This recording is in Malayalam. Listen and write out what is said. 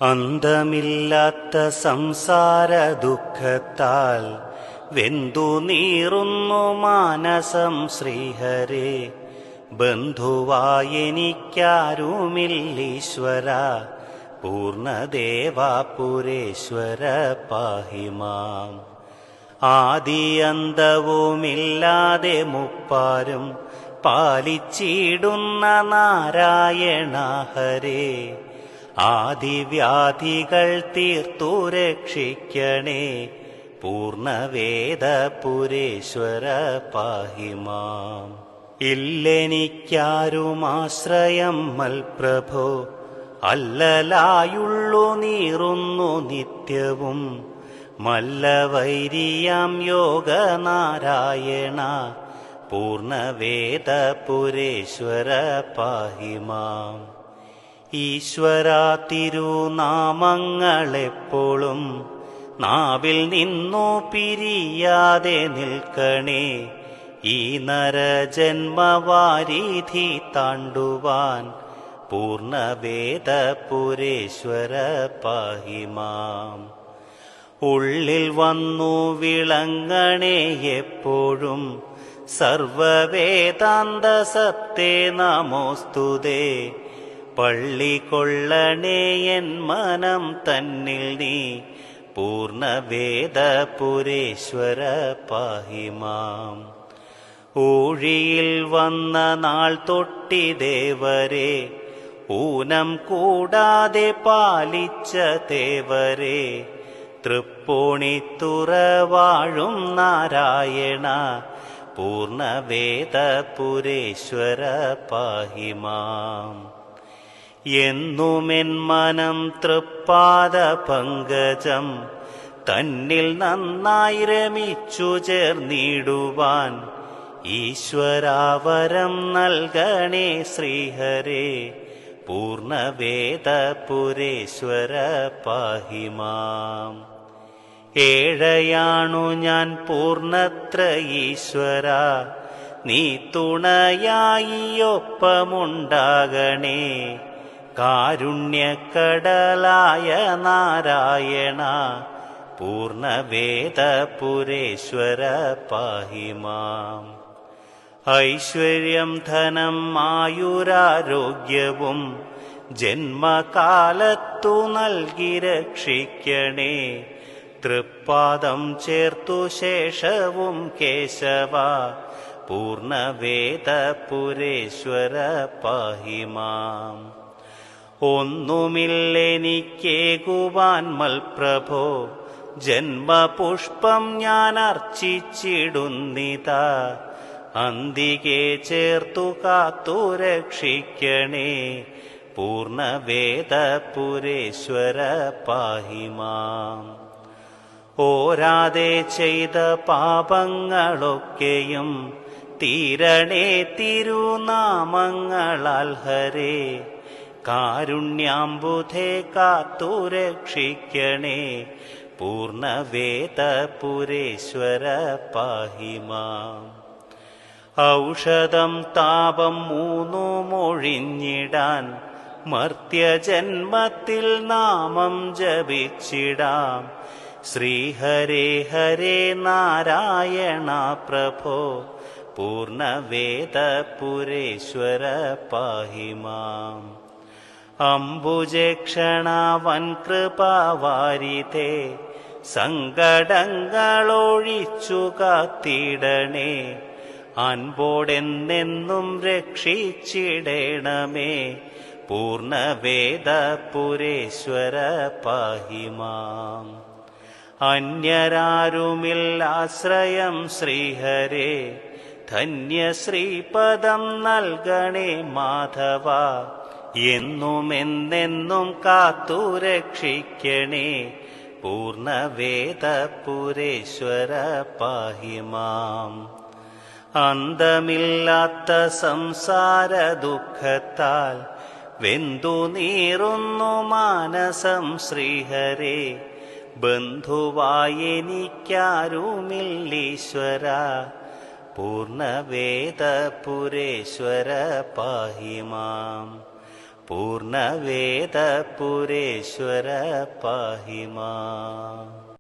അന്തമില്ലാത്ത സംസാര ദുഃഖത്താൽ വെന്തു നീറുന്നു മാനസം ശ്രീഹരേ. ബന്ധുവായെനിക്കാരുമില്ലീശ്വര, പൂർണ്ണദേവാപുരേശ്വര പാഹി മാം. ആദിയന്തവുമില്ലാതെ മുപ്പാരും പാലിച്ചിടുന്ന നാരായണ ഹരേ. ആദിവ്യാധികൾ തീർത്തു രക്ഷിക്കണേ, പൂർണ്ണവേദപുരേശ്വര പാഹി മാം. ഇല്ലെനിക്കാരുമാശ്രയം മൽപ്രഭോ, അല്ലലായുള്ളു നീറുന്നു നിത്യവും. മല്ലവൈരിയാം യോഗനാരായണ, പൂർണ്ണവേദപുരേശ്വര പാഹി മാം. ഈശ്വരാ തിരുനാമങ്ങളെപ്പോഴും നാവിൽ നിന്നു പിരിയാതെ നിൽക്കണേ. ഈ നരജന്മവാരിധി താണ്ടുവാൻ, പൂർണ്ണവേദപുരേശ്വര പാഹി മാം. ഉള്ളിൽ വന്നു വിളങ്ങണേ എപ്പോഴും, സർവവേദാന്ത സത്തേ നമോസ്തുതേ. പള്ളികൊള്ളണേ എൻ മനം തന്നിൽ നീ, പൂർണ്ണവേദപുരേശ്വര പാഹി മാം. ഊഴിയിൽ വന്ന നാൾ തൊട്ടിദേവരെ, ഊനം കൂടാതെ പാലിച്ച തേവരെ. തൃപ്പൂണിത്തുറ വാഴും നാരായണ, പൂർണ്ണവേദപുരേശ്വര പാഹി മാം. എന്നുമെൻ മനം തൃപ്പാദ പങ്കജം തന്നിൽ നന്നായി രമിച്ചു ചേർന്നിടുവാൻ, ഈശ്വരാവരം നൽകണേ ശ്രീഹരേ. പൂർണ്ണവേദപുരേശ്വര പാഹി മാം. ഏഴയാണു ഞാൻ പൂർണ്ണത്ര ഈശ്വര, നീ തുണയായി ഒപ്പമുണ്ടാകണേ. കാരുണ്യക്കടലായ നാരായണ, പൂർണ്ണവേദപുരേശ്വര പാഹി മാം. ഐശ്വര്യം ധനം ആയുരാരോഗ്യവും ജന്മകാലത്തു നൽകി രക്ഷിക്കണേ. തൃപ്പാദം ചേർത്തു ശേഷവും കേശവ, പൂർണ്ണവേദപുരേശ്വര പാഹി മാം. ഒന്നുമില്ലെനിക്കേകുവാൻ മൽപ്രഭോ, ജന്മപുഷ്പം ഞാൻ അർച്ചിച്ചിടുന്നിതാ. അന്തികെ ചേർത്തു കാത്തു രക്ഷിക്കണേ, പൂർണ്ണവേദപുരേശ്വര പാഹി മാം. ഓരാതെ ചെയ്ത പാപങ്ങളൊക്കെയും തീരണേ തിരുനാമങ്ങളാൽ ഹരേ. കാരുണ്യാംബുധേ കാത്തു രക്ഷിക്കണേ, പൂർണ്ണവേദപുരേശ്വര പാഹി മാം. ഔഷധം താപം മൂന്നുമൊഴിഞ്ഞിടാൻ, മർത്യജന്മത്തിൽ നാമം ജപിച്ചിടാം. ശ്രീഹരേ ഹരേ നാരായണ പ്രഭോ, പൂർണ്ണവേദപുരേശ്വര പാഹി മാം. അംബുജക്ഷണ വൻകൃപാവാരിധേ, സങ്കടങ്ങളൊഴിച്ചു കാത്തിടണേ. അൻപോടെന്നെന്നും രക്ഷിച്ചിടണമേ, പൂർണ്ണവേദപുരേശ്വര പാഹി മാം. അന്യരാരുമില്ലാശ്രയം ശ്രീഹരേ, ധന്യശ്രീപദം നൽകണേ മാധവ. എന്നുമെന്നെന്നും കാത്തു രക്ഷിക്കണേ, പൂർണ്ണവേദപുരേശ്വര പാഹി മാം. അന്തമില്ലാത്ത സംസാര ദുഃഖത്താൽ വെന്തു നീറുന്നു മാനസം ശ്രീഹരേ. ബന്ധുവായെനിക്കാരുമില്ലീശ്വര, പൂർണ്ണവേദപുരേശ്വര പാഹി മാം. പൂർണ്ണവേദപുരേശ്വര പാഹി മാം.